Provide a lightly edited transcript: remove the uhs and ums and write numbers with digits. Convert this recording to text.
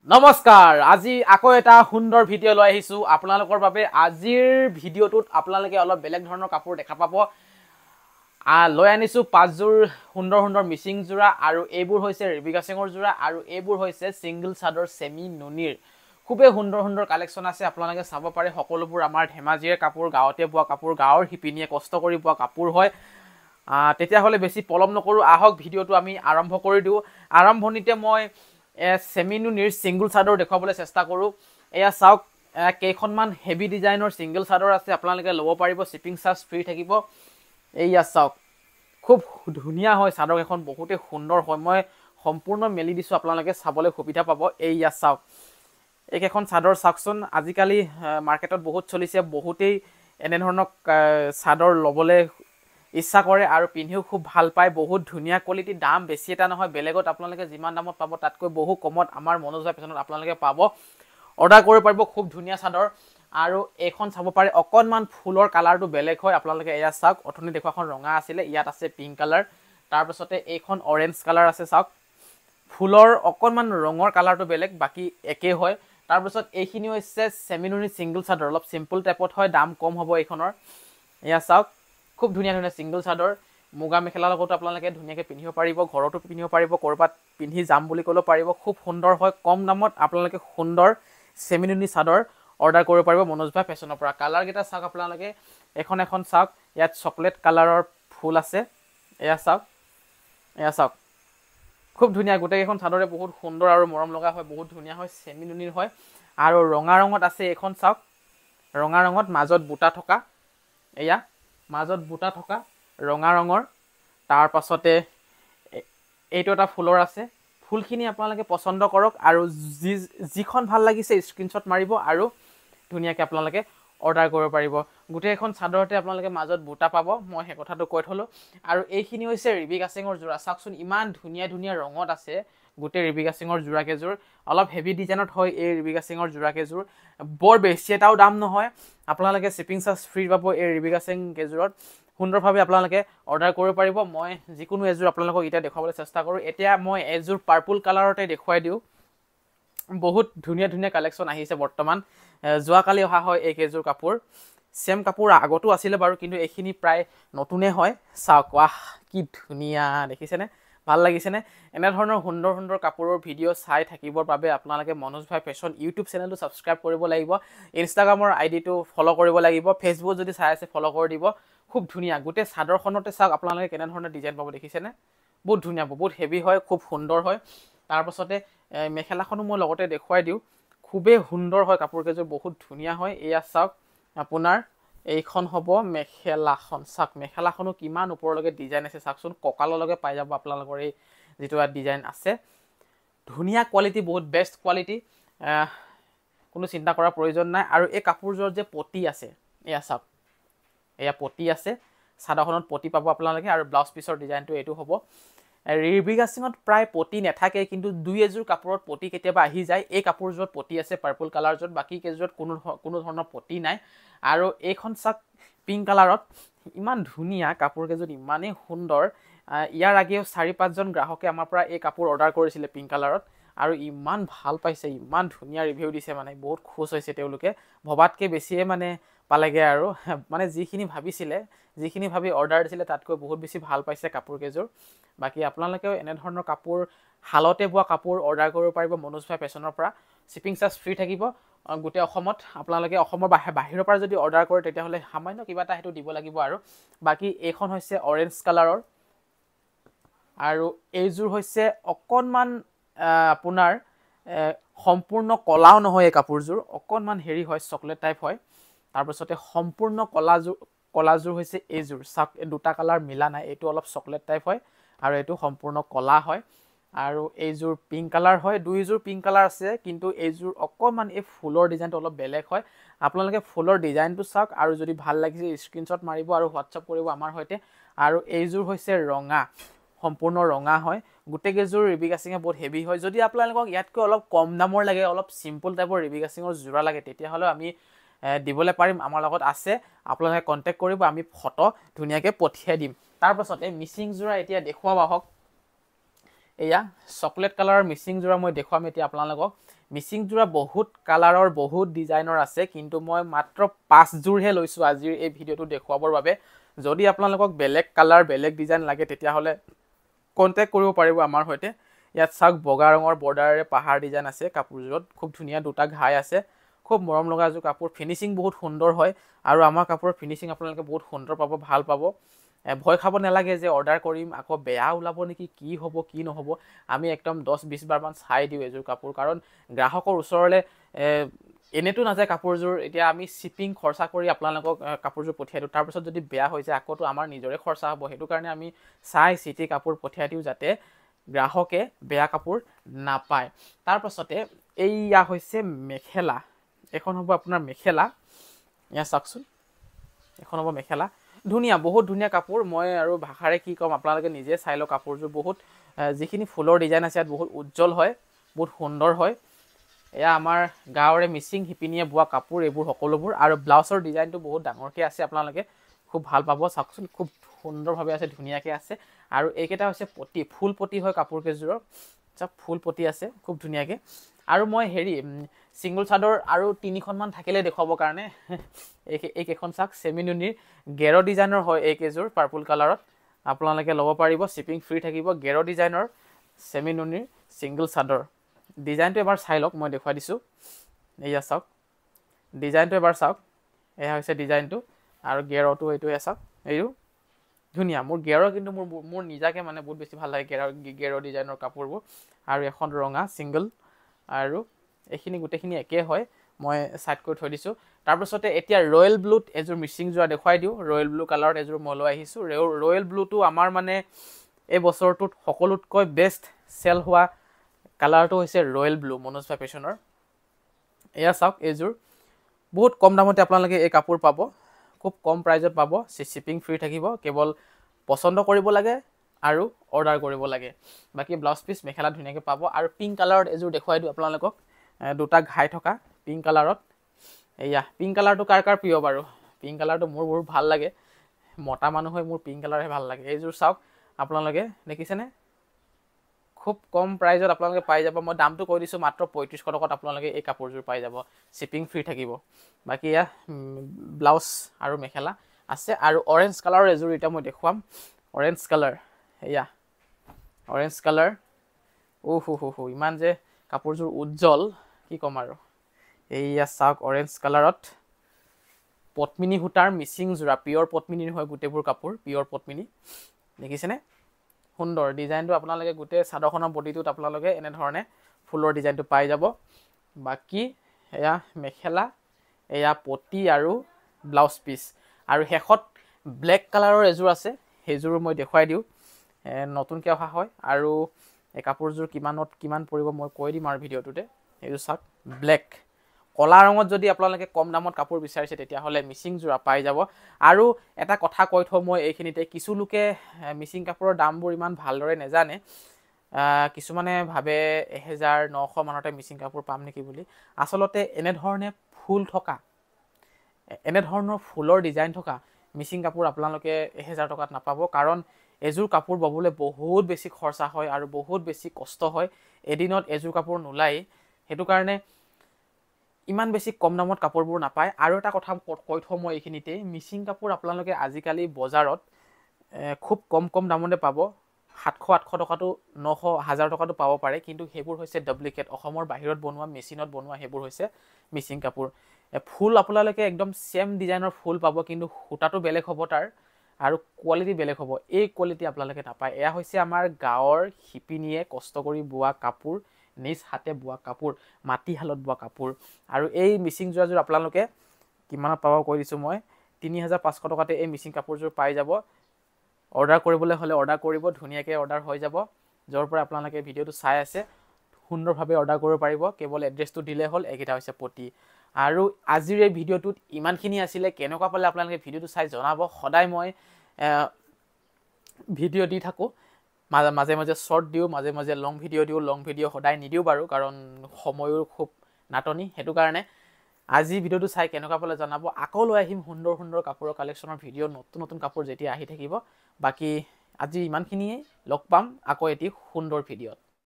নমস্কাৰ আজি আকৌ এটা সুন্দৰ ভিডিঅ' লৈ আহিছো আপোনালোকৰ বাবে আজিৰ ভিডিঅ'টোত আপোনালোকে অলপ বেলেগ ধৰণৰ কাপোৰ দেখা পাব লৈ আনিছো পাঁচযোৰ সুন্দৰ সুন্দৰ মিচিং জোৰা আৰু এইবোৰ হৈছে ৰিবিকা সিঙৰ জোৰা আৰু এইবোৰ হৈছে সিঙ্গল চাদৰ সেমি নুনিৰ খুবে সুন্দৰ সুন্দৰ কালেকচন আছে আপোনালোকে চাব পাৰে সকলোবোৰ আমাৰ ধেমাজিৰ কাপোৰ গাঁৱতে বোৱা কাপোৰ গাঁৱৰ হিপিনিয়ে কষ্ট কৰি বোৱা কাপোৰ হয় তেতিয়া হলে বেছি পলম নকৰো আহক ভিডিঅ'টো আমি আৰম্ভ কৰি দিও আৰম্ভণিতে মই সেমি নুনিৰ সিঙ্গল চাদৰ দেখাবলৈ চেষ্টা কৰো এয়া চাওক কেইখনমান হেভি ডিজাইনৰ সিঙ্গল চাদৰ আছে আপোনালোকে লব পাৰিব শিপিং চাৰ্জ ফ্ৰী থাকিব এইয়া চাওক খুব ধুনিয়া হয় চাদৰ এখন বহুতে সুন্দৰ হয় মই সম্পূৰ্ণ মেলি দিছো আপোনালোকে চাবলৈ সুবিধা পাব এইয়া চাওক এইকেখন চাদৰ চাকচোন আজিকালি মাৰ্কেটত বহুত চলিছে বহুতেই এনে ধৰণৰ চাদৰ লবলৈ ইচ্ছা কৰে আৰু পিন্ধিও খুব ভাল পায় বহুত ধুনিয়া কোৱালিটি দাম বেছি এটা নহয় বেলেগত আপোনালোকে যিমান দামত পাব তাতকৈ বহু কমত আমাৰ মনোজা পেছনত আপোনালোকে পাব অৰ্ডাৰ কৰিব পাৰিব খুব ধুনিয়া চাদৰ আৰু এখন চাব পাৰে অকনমান ফুলৰ কালাৰটো বেলেগ হয় আপোনালোকে এয়া চাওক অথনি দেখুৱাখন ৰঙা আছিল ইয়াত আছে পিংক কালাৰ তাৰ পাছতে এইখন অৰেঞ্জ কালাৰ আছে চাওক ফুলৰ অকনমান ৰঙৰ কালাৰটো বেলেগ বাকি একে হয় তাৰ পাছত এইখিনি হৈছে সেমিনুনি সিঙ্গল চাদৰ অলপ সিম্পল টাইপত হয় দাম কম হ'ব এইখনৰ এয়া চাওক খুব ধুনিয়া ধুনিয়া সিঙ্গল চাদৰ মুগা মেখেলা লগতো আপোনালোকে ধুনিয়াকে পিন্ধিব পাৰিব ঘৰতো পিন্ধিব পাৰিব কৰবাত পিন্ধি যাম বুলি কলো পাৰিব খুব সুন্দৰ হয় কম দামত আপোনালোকে সুন্দৰ সেমিনুনি চাদৰ অৰ্ডাৰ কৰিব পাৰিব মনোজ ভাই ফেশ্বনৰ পৰা কালাৰ কেইটা চাওক আপোনালোকে এখন চাওক ইয়াত চকলেট কালাৰৰ ফুল আছে এয়া চাওক খুব ধুনিয়া গোটেই এখন চাদৰে বহুত সুন্দৰ আৰু মৰম লগা হয় বহুত ধুনিয়া হয় সেমিনুনিৰ হয় আৰু ৰঙা ৰঙত আছে এখন চাওক ৰঙা ৰঙত মাজত বুটা থকা এয়া মাজত বুটা থকা ৰঙা ৰঙৰ তাৰ পাছতে এইটো এটা ফুলৰ আছে ফুলখিনি আপোনালোকে পছন্দ কৰক আৰু যিখন ভাল লাগিছে স্ক্ৰিনশ্বট মাৰিব আৰু ধুনিয়াকে আপোনালোকে অৰ্ডাৰ কৰিব পাৰিব গোটেই এখন চাদৰতে আপোনালোকে মাজত বুটা পাব মই হে কথাটো কৈ থলো আৰু এইখিনি হৈছে ৰিবিকা সিঙৰ জোৰা চাওকচোন ইমান ধুনিয়া ধুনিয়া ৰঙত আছে গোটেই ৰিবিকা সিঙৰ জোৰা কেজোৰ অলপ হেভি ডিজাইনত হয় এই ৰিবিকা সিঙৰ জোৰা কেজোৰ বৰ বেছি এটাও দাম নহয় আপোনালোকে শিপিং চাৰ্জ ফ্ৰী পাব এই ৰিবিকা সিং কেজোৰত সুন্দৰভাৱে আপোনালোকে অৰ্ডাৰ কৰিব পাৰিব মই যিকোনো এজোৰ আপোনালোকক এটা দেখাবলৈ চেষ্টা কৰো এতিয়া মই এজোৰ পাৰ্পল কালাৰতে দেখুৱাই দিও বহুত ধুনিয়া ধুনিয়া কালেকচন আহিছে বৰ্তমান জোৱা কালি অহা হয় এই কেজোৰ কাপোৰ সেম কাপোৰ আগতো আছিল বাৰু কিন্তু এইখিনি প্ৰায় নতুনে হয় চাওক वाह কি ধুনিয়া দেখিছেনে ভাল লাগিছেনে এনে ধৰণৰ সুন্দৰ সুন্দৰ কাপোৰৰ ভিডিঅ চাই থাকিবৰ বাবে আপোনালোকে মনোজ ভাই ফেশ্বন ইউটিউব চেনেলটো সাবস্ক্ৰাইব কৰিব লাগিব ইনষ্টাগ্ৰামৰ আইডিটো ফলো কৰিব লাগিব ফেসবুক যদি চাই আছে ফলো কৰি দিব খুব ধুনিয়া গোটেই চাদৰখনতে চাওক আপোনালোকে কেনে ধৰণৰ ডিজাইন পাব দেখিছেনে বহুত ধুনিয়া বহুত হেভি হয় খুব সুন্দৰ হয় তাৰ পাছতে মেখেলাখনো মই লগতে দেখুৱাই দিও খুবে সুন্দৰ হয় কাপোৰ কেজোৰ বহুত ধুনিয়া হয় এয়া চাওক আপোনাৰ এইখন হ'ব মেখেলাখন চাওক মেখেলাখনো কিমান ওপৰলৈকে ডিজাইন আছে চাওকচোন ককাললৈকে পাই যাব আপোনালোকৰ এই যেটো ডিজাইন আছে ধুনিয়া কোৱালিটি বহুত বেষ্ট কোৱালিটি কোনো চিন্তা কৰাৰ প্ৰয়োজন নাই আৰু এই কাপোৰজোৰ যে পটি আছে এয়া চাওক এয়া পটি আছে সাধাৰণত পটি পাব আপোনালোকে আৰু ব্লাউজ পিছৰ ডিজাইনটো এটো হ'ব ৰিবিকা সিঙত প্ৰায় পটি নেথাকে কিন্তু দুই এজোৰ কাপোৰত পটি কেতিয়াবা আহি যায় এই কাপোৰজোৰত পটি আছে পাৰ্পল কালাৰজোৰত বাকি কেজোৰত কোনো ধৰণৰ পটি নাই আৰু এইখন চাক পিংক কালাৰত ইমান ধুনিয়া কাপোৰ কেজোৰ ইমানেই সুন্দৰ ইয়াৰ আগেও 4-5 জন গ্ৰাহকে আমাৰ পৰা এই কাপোৰ অৰ্ডাৰ কৰিছিল পিংক কালাৰত আৰু ইমান ভাল পাইছে ইমান ধুনিয়া ৰিভিউ দিছে মানে বহুত খুশ হৈছে তেওঁলোকে ভবাতকে বেছিয়ে মানে পালেগে আৰু মানে যিখিনি ভাবিছিলে যিখিনি ভাবি অৰ্ডাৰ দিছিলে তাতকৈ বহুত বেছি ভাল পাইছে কাপোৰ কেজোৰ বাকি আপোনালোকেও এনে ধৰণৰ কাপোৰ হালতে বোৱা কাপোৰ অৰ্ডাৰ কৰিব পাৰিব মনোজ ভাই ফেশ্বনৰ পৰা শিপিং চাৰ্জ ফ্ৰী থাকিব গোটেই অসমত আপোনালোকে অসমৰ বাহিৰৰ পৰা যদি অৰ্ডাৰ কৰে তেতিয়া হলে সামান্য কিবা এটা হেতু দিব লাগিব আৰু বাকি এইখন হৈছে অৰেঞ্জ কালাৰৰ আৰু এইজোৰ হৈছে অকনমান আপোনাৰ সম্পূৰ্ণ কলাও নহয় এই কাপোৰজোৰ অকনমান হেৰি হয় চকলেট টাইপ হয় তাৰ পাছতে সম্পূৰ্ণ কলাজোৰ হৈছে এইজোৰ চাক দুটা কালাৰ মিলা নাই এটো অলপ চকলেট টাইপ হয় আৰু এটো সম্পূৰ্ণ কলা হয় আৰু এইজোৰ পিংক কালাৰ হয় দুইজোৰ পিংক কালাৰ আছে কিন্তু এইজোৰ অকনমান এই ফুলৰ ডিজাইনটো অলপ বেলেগ হয় আপোনালোকে ফুলৰ ডিজাইনটো চাওক আৰু যদি ভাল লাগিছে স্ক্ৰিনশ্বট মাৰিব আৰু হোৱাটছআপ কৰিব আমাৰ হৈতে আৰু এইজোৰ হৈছে ৰঙা সম্পূৰ্ণ ৰঙা হয় গুটে গেজোৰ ৰিবিকা সিঙে বহুত হেভি হয় যদি আপোনালোকক ইয়াতকৈ অলপ কম দামৰ লাগে অলপ সিম্পল টাইপৰ ৰিবিকা সিঙৰ জোৰা লাগে তেতিয়া হলে আমি দিবলে পাৰিম আমাৰ লগত আছে আপোনালোকে কন্টাক্ট কৰিব আমি ফটো ধুনিয়াকে পঠিয়াই দিম তাৰ পাছতে মিচিং জোৰা এতিয়া দেখুৱাব আহক এয়া চকলেট কালাৰৰ মিচিং জোৰা মই দেখুৱাম এতিয়া আপোনালোকক মিচিং যোৰা বহুত কালাৰৰ বহুত ডিজাইনৰ আছে, কিন্তু মই মাত্ৰ 5 যোৰহে লৈছোঁ আজিৰ এই ভিডিঅ'টো দেখুৱাবৰ বাবে। যদি আপোনালোকক বেলেগ কালাৰ বেলেগ ডিজাইন লাগে তেতিয়াহ'লে কণ্টেক্ট কৰিব পাৰিব আমাৰ সৈতে। ইয়াত চাওক বগা ৰঙৰ বৰ্ডাৰেৰে পাহাৰ ডিজাইন আছে কাপোৰযোৰত, খুব ধুনীয়া দুটা ঘাই আছে, খুব মৰম লগা এযোৰ কাপোৰ। ফিনিচিং বহুত সুন্দৰ হয় আৰু আমাৰ কাপোৰৰ ফিনিচিং আপোনালোকে বহুত সুন্দৰ পাব, ভাল পাব। ভয় খাব নালাগে যে অৰ্ডাৰ কৰিম আকৌ বেয়া ওলাব নেকি, কি হ'ব কি নহ'ব। আমি একদম 10-20 বাৰমান চাই দিওঁ এযোৰ কাপোৰ, কাৰণ গ্ৰাহকৰ ওচৰলৈ এনেতো নাযায় কাপোৰযোৰ। এতিয়া আমি শ্বিপিং খৰচা কৰি আপোনালোকক কাপোৰযোৰ পঠিয়াই দিওঁ, তাৰপিছত যদি বেয়া হৈ যায় আকৌতো আমাৰ নিজৰে খৰচা হ'ব। সেইটো কাৰণে আমি চাই চিতি কাপোৰ পঠিয়াই দিওঁ যাতে গ্ৰাহকে বেয়া কাপোৰ নাপায়। তাৰপাছতে এইয়া হৈছে মেখেলা, এখন হ'ব আপোনাৰ মেখেলা। এয়া চাওকচোন, এখন হ'ব মেখেলা, ধুনীয়া বহুত ধুনীয়া কাপোৰ। মই আৰু ভাষাৰে কি ক'ম, আপোনালোকে নিজে চাই লওক কাপোৰযোৰ। বহুত যিখিনি ফুলৰ ডিজাইন আছে ইয়াত বহুত উজ্জ্বল হয়, বহুত সুন্দৰ হয়। এয়া আমাৰ গাঁৱৰে মিচিং শিপিনীয়ে বোৱা কাপোৰ এইবোৰ সকলোবোৰ, আৰু ব্লাউজৰ ডিজাইনটো বহুত ডাঙৰকৈ আছে, আপোনালোকে খুব ভাল পাব। চাওকচোন খুব সুন্দৰভাৱে আছে, ধুনীয়াকৈ আছে। আৰু এইকেইটা হৈছে পতি, ফুল পতি হয় কাপোৰকেইযোৰৰ, চব ফুল পতি আছে খুব ধুনীয়াকৈ। আৰু মই ছিংগল চাদৰ আৰু 3খনমান থাকিলে দেখুৱাবৰ কাৰণে এইকেইখন চাওক, চেমিনুনিৰ গেৰ ডিজাইনৰ হয় এইকেইযোৰ, পাৰ্পল কালাৰত। আপোনালোকে ল'ব পাৰিব, শ্বিপিং ফ্ৰী থাকিব। গেৰ ডিজাইনৰ চেমিনুনিৰ ছিংগল চাদৰ। ডিজাইনটো এবাৰ চাই লওক, মই দেখুৱাই দিছোঁ। এয়া চাওক ডিজাইনটো এবাৰ চাওক, এয়া হৈছে ডিজাইনটো। আৰু গেৰটো এইটোৱে চাওক, এইটো ধুনীয়া। মোৰ গেৰৰ কিন্তু মোৰ নিজাকৈ মানে বহুত বেছি ভাল লাগে গেৰৰ ডিজাইনৰ কাপোৰবোৰ। আৰু এখন ৰঙা ছিংগল, আৰু এইখিনি গোটেইখিনি একে হয়, মই ছাইড কৰি থৈ দিছোঁ। তাৰপিছতে এতিয়া ৰয়েল ব্লুত এযোৰ মিচিং যোৰা দেখুৱাই দিওঁ। ৰয়েল ব্লু কালাৰত এযোৰ মই লৈ আহিছোঁ। ৰয়েল ব্লুটো আমাৰ মানে এই বছৰটোত সকলোতকৈ বেষ্ট চেল হোৱা কালাৰটো হৈছে ৰয়েল ব্লু, মনোজ ভাই ফেশ্বনৰ। এয়া চাওক এইযোৰ বহুত কম দামতে আপোনালোকে এই কাপোৰ পাব, খুব কম প্ৰাইজত পাব, শ্বিপিং ফ্ৰী থাকিব। কেৱল পচন্দ কৰিব লাগে আৰু অৰ্ডাৰ কৰিব লাগে। বাকী ব্লাউজ পিচ মেখেলা ধুনীয়াকৈ পাব। আৰু পিংক কালাৰত এযোৰ দেখুৱাই দিওঁ আপোনালোকক, দুটা ঘাই থকা পিংক কালাৰত। এয়া পিংক কালাৰটো কাৰ কাৰ প্ৰিয় বাৰু? পিংক কালাৰটো মোৰ বহুত ভাল লাগে, মতা মানুহ হৈ মোৰ পিংক কালাৰহে ভাল লাগে। এইযোৰ চাওক আপোনালোকে, দেখিছেনে? খুব কম প্ৰাইজত আপোনালোকে পাই যাব। মই দামটো কৈ দিছোঁ, মাত্ৰ 3500 টকাত আপোনালোকে এই কাপোৰযোৰ পাই যাব, শ্বিপিং ফ্ৰী থাকিব। বাকী এয়া ব্লাউজ আৰু মেখেলা আছে। আৰু অৰেঞ্জ কালাৰৰ এযোৰ এতিয়া মই দেখুৱাম, অৰেঞ্জ কালাৰ। এয়া অৰেঞ্জ কালাৰ, ইমান যে কাপোৰযোৰ উজ্জ্বল কি ক'ম আৰু। এইয়া চাওক অৰেঞ্জ কালাৰত পদ্মিনী সূতাৰ মিচিং যোৰা, পিয়ৰ পদ্মিনীৰ হয় গোটেইবোৰ কাপোৰ, পিয়ৰ পদ্মিনী। দেখিছেনে? সুন্দৰ ডিজাইনটো। আপোনালোকে গোটেই চাদৰখনৰ বডিটোত আপোনালোকে এনেধৰণে ফুলৰ ডিজাইনটো পাই যাব। বাকী এয়া মেখেলা, এয়া পতি আৰু ব্লাউজ পিচ। আৰু শেষত ব্লেক কালাৰৰ এযোৰ আছে, সেইযোৰো মই দেখুৱাই দিওঁ, নতুনকৈ অহা হয়। আৰু এই কাপোৰযোৰ কিমান পৰিব মই কৈ দিম আৰু ভিডিঅ'টোতে। এইযোৰ চাওক ব্লেক, কলা ৰঙত যদি আপোনালোকে কম দামত কাপোৰ বিচাৰিছে তেতিয়াহ'লে মিচিং যোৰা পাই যাব। আৰু এটা কথা কৈ থওঁ মই এইখিনিতে, কিছু লোকে মিচিং কাপোৰৰ দামবোৰ ইমান ভালদৰে নেজানে। কিছুমানে ভাবে 1900 মানতে মিচিং কাপোৰ পাম নেকি বুলি। আচলতে এনেধৰণে ফুল থকা, এনেধৰণৰ ফুলৰ ডিজাইন থকা মিচিং কাপোৰ আপোনালোকে 1000 টকাত নাপাব। কাৰণ এযোৰ কাপোৰ ববলৈ বহুত বেছি খৰচা হয় আৰু বহুত বেছি কষ্ট হয়, এদিনত এযোৰ কাপোৰ নোলায়। সেইটো কাৰণে ইমান বেছি কম দামত কাপোৰবোৰ নাপায়। আৰু এটা কথা কৈ থওঁ মই এইখিনিতে, মিচিং কাপোৰ আপোনালোকে আজিকালি বজাৰত খুব কম দামতে পাব। 700-800 টকাটো, 900-1000 টকাটো পাব পাৰে, কিন্তু সেইবোৰ হৈছে ডুপ্লিকেট, অসমৰ বাহিৰত বনোৱা, মেচিনত বনোৱা, সেইবোৰ হৈছে মিচিং কাপোৰ। ফুল আপোনালোকে একদম ছেম ডিজাইনৰ ফুল পাব, কিন্তু সূতাটো বেলেগ হ'ব তাৰ, আৰু কোৱালিটি বেলেগ হ'ব। এই কোৱালিটি আপোনালোকে নাপায়। এয়া হৈছে আমাৰ গাঁৱৰ শিপিনীয়ে কষ্ট কৰি বোৱা কাপোৰ, নিজ হাতে বোৱা কাপোৰ, মাটিশালত বোৱা কাপোৰ। আৰু এই মিচিং যোৰাযোৰ আপোনালোকে কিমানত পাব কৈ দিছোঁ মই, 3500 টকাতে এই মিচিং কাপোৰযোৰ পাই যাব। অৰ্ডাৰ কৰিবলৈ হ'লে অৰ্ডাৰ কৰিব, ধুনীয়াকৈ অৰ্ডাৰ হৈ যাব। য'ৰ পৰা আপোনালোকে ভিডিঅ'টো চাই আছে সুন্দৰভাৱে অৰ্ডাৰ কৰিব পাৰিব, কেৱল এড্ৰেছটো দিলে হ'ল। এইকেইটা হৈছে পতি। আৰু আজিৰ এই ভিডিঅ'টোত ইমানখিনি আছিলে। কেনেকুৱা পালে আপোনালোকে ভিডিঅ'টো চাই জনাব। সদায় মই ভিডিঅ' দি থাকোঁ, মাজে মাজে শ্বৰ্ট দিওঁ, মাজে মাজে লং ভিডিঅ' দিওঁ। লং ভিডিঅ' সদায় নিদিওঁ বাৰু, কাৰণ সময়ৰ খুব নাটনি। সেইটো কাৰণে আজি ভিডিঅ'টো চাই কেনেকুৱা পালে জনাব। আকৌ লৈ আহিম সুন্দৰ সুন্দৰ কাপোৰৰ কালেকশ্যনৰ ভিডিঅ', নতুন কাপোৰ যেতিয়া আহি থাকিব। বাকী আজি ইমানখিনিয়ে, লগ পাম আকৌ এটি সুন্দৰ ভিডিঅ'ত।